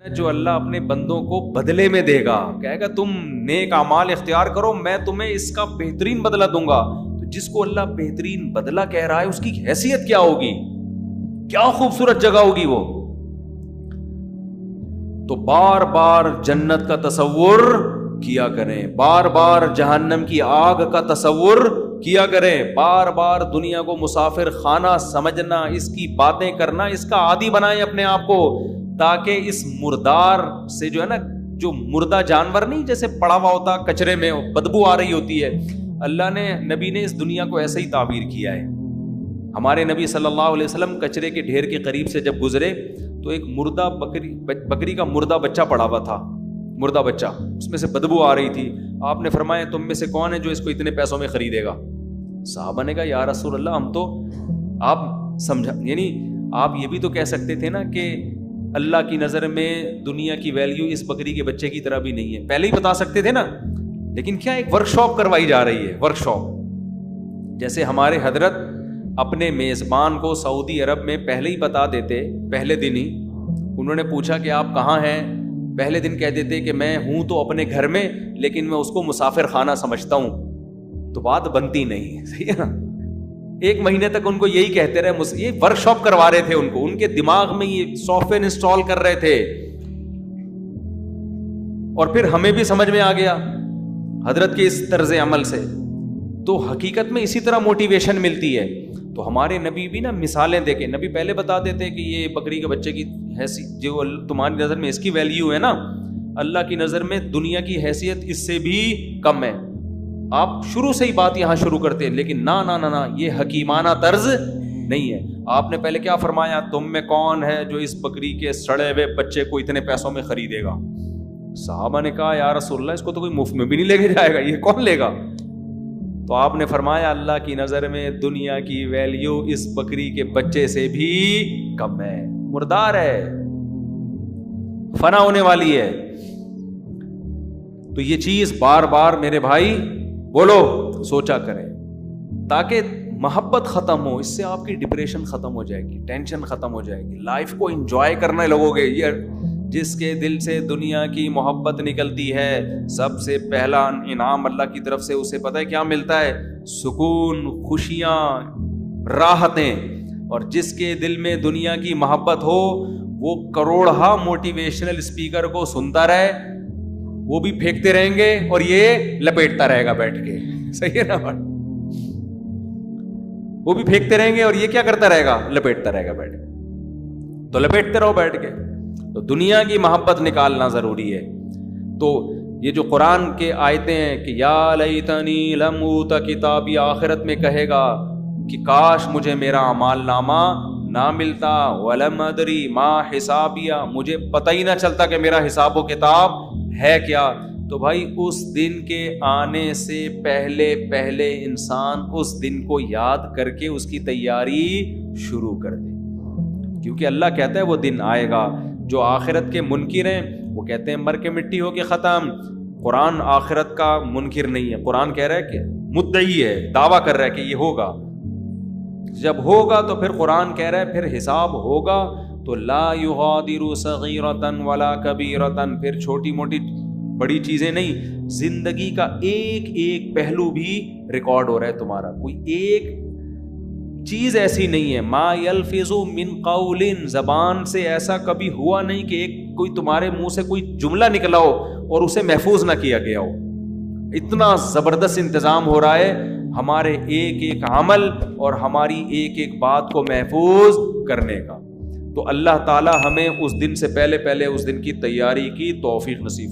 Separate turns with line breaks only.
جو اللہ اپنے بندوں کو بدلے میں دے گا، کہے گا تم نیک اعمال اختیار کرو، میں تمہیں اس کا بہترین بدلہ دوں گا. تو جس کو اللہ بہترین بدلہ کہہ رہا ہے اس کی حیثیت کیا ہوگی، کیا خوبصورت جگہ ہوگی وہ. تو بار بار جنت کا تصور کیا کریں، بار بار جہنم کی آگ کا تصور کیا کریں، بار بار دنیا کو مسافر خانہ سمجھنا، اس کی باتیں کرنا، اس کا عادی بنائیں اپنے آپ کو، تاکہ اس مردار سے جو ہے نا، جو مردہ جانور نہیں جیسے پڑا ہوا ہوتا کچرے میں بدبو آ رہی ہوتی ہے، اللہ نے نبی نے اس دنیا کو ایسے ہی تعبیر کیا ہے. ہمارے نبی صلی اللہ علیہ وسلم کچرے کے ڈھیر کے قریب سے جب گزرے تو ایک مردہ بکری کا مردہ بچہ پڑا ہوا تھا، مردہ بچہ، اس میں سے بدبو آ رہی تھی. آپ نے فرمایا تم میں سے کون ہے جو اس کو اتنے پیسوں میں خریدے گا؟ صحابہ نے کہا یا رسول اللہ ہم تو، آپ سمجھا، یعنی آپ یہ بھی تو کہہ سکتے تھے نا کہ اللہ کی نظر میں دنیا کی ویلیو اس بکری کے بچے کی طرح بھی نہیں ہے، پہلے ہی بتا سکتے تھے نا. لیکن کیا ایک ورک شاپ کروائی جا رہی ہے، ورک شاپ. جیسے ہمارے حضرت اپنے میزبان کو سعودی عرب میں پہلے ہی بتا دیتے، پہلے دن ہی انہوں نے پوچھا کہ آپ کہاں ہیں، پہلے دن کہہ دیتے کہ میں ہوں تو اپنے گھر میں، لیکن میں اس کو مسافر خانہ سمجھتا ہوں، تو بات بنتی نہیں. صحیح ہے نا. ایک مہینے تک ان کو یہی کہتے رہے، یہ ورک شاپ کروا رہے تھے ان کو، ان کے دماغ میں یہ سافٹ ویئر انسٹال کر رہے تھے. اور پھر ہمیں بھی سمجھ میں آ گیا حضرت کے اس طرز عمل سے. تو حقیقت میں اسی طرح موٹیویشن ملتی ہے. تو ہمارے نبی بھی نا مثالیں دے کے، نبی پہلے بتا دیتے کہ یہ بکری کے بچے کی حیثیت جو تمہاری نظر میں اس کی ویلیو ہے نا، اللہ کی نظر میں دنیا کی حیثیت اس سے بھی کم ہے. آپ شروع سے ہی بات یہاں شروع کرتے ہیں، لیکن نہ نہ نہ، یہ حکیمانہ طرز نہیں ہے. آپ نے پہلے کیا فرمایا، تم میں کون ہے جو اس بکری کے سڑے ہوئے بچے کو اتنے پیسوں میں خریدے گا؟ صحابہ نے کہا یا رسول اللہ اس کو تو کوئی مفت میں بھی نہیں لے کے جائے گا، یہ کون لے گا؟ تو آپ نے فرمایا اللہ کی نظر میں دنیا کی ویلیو اس بکری کے بچے سے بھی کم ہے، مردار ہے، فنا ہونے والی ہے. تو یہ چیز بار بار میرے بھائی بولو سوچا کریں، تاکہ محبت ختم ہو. اس سے آپ کی ڈپریشن ختم ہو جائے گی، ٹینشن ختم ہو جائے گی، لائف کو انجوائے کرنے لگو گے. یہ جس کے دل سے دنیا کی محبت نکلتی ہے، سب سے پہلا انعام اللہ کی طرف سے اسے پتہ ہے کیا ملتا ہے؟ سکون، خوشیاں، راحتیں. اور جس کے دل میں دنیا کی محبت ہو وہ کروڑہا موٹیویشنل اسپیکر کو سنتا رہے، وہ بھی پھینکتے رہیں گے اور یہ لپیٹتا رہے گا بیٹھ کے. صحیح ہے نا؟ وہ بھی پھینکتے رہیں گے اور یہ کیا کرتا رہے گا؟ لپیٹتا رہے گا بیٹھ کے. تو لپیٹتے رہو بیٹھ کے. تو دنیا کی محبت نکالنا ضروری ہے. تو یہ جو قرآن کے آیتیں ہیں کہ یا لیتنی لم اوت کتابی، آخرت میں کہے گا کہ کاش مجھے میرا اعمال نامہ نہ ملتا، ولم ادری ما حسابیہ، مجھے پتہ ہی نہ چلتا کہ میرا حساب و کتاب ہے کیا. تو بھائی اس دن کے آنے سے پہلے پہلے انسان اس دن کو یاد کر کے اس کی تیاری شروع کر دے، کیونکہ اللہ کہتا ہے وہ دن آئے گا. جو آخرت کے منکر ہیں وہ کہتے ہیں مر کے مٹی ہو کے ختم. قرآن آخرت کا منکر نہیں ہے، قرآن کہہ رہا ہے کہ مدعی ہے، دعویٰ کر رہا ہے کہ یہ ہوگا. جب ہوگا تو پھر قرآن کہہ رہا ہے پھر حساب ہوگا. تو لا یغادر صغیرۃ ولا کبیرۃ، پھر چھوٹی موٹی بڑی چیزیں نہیں، زندگی کا ایک ایک پہلو بھی ریکارڈ ہو رہا ہے تمہارا. کوئی ایک چیز ایسی نہیں ہے. ما یلفظ من قول، زبان سے ایسا کبھی ہوا نہیں کہ کوئی تمہارے منہ سے کوئی جملہ نکلا ہو اور اسے محفوظ نہ کیا گیا ہو. اتنا زبردست انتظام ہو رہا ہے ہمارے ایک ایک عمل اور ہماری ایک ایک بات کو محفوظ کرنے کا. تو اللہ تعالی ہمیں اس دن سے پہلے پہلے اس دن کی تیاری کی توفیق نصیب فرمائے.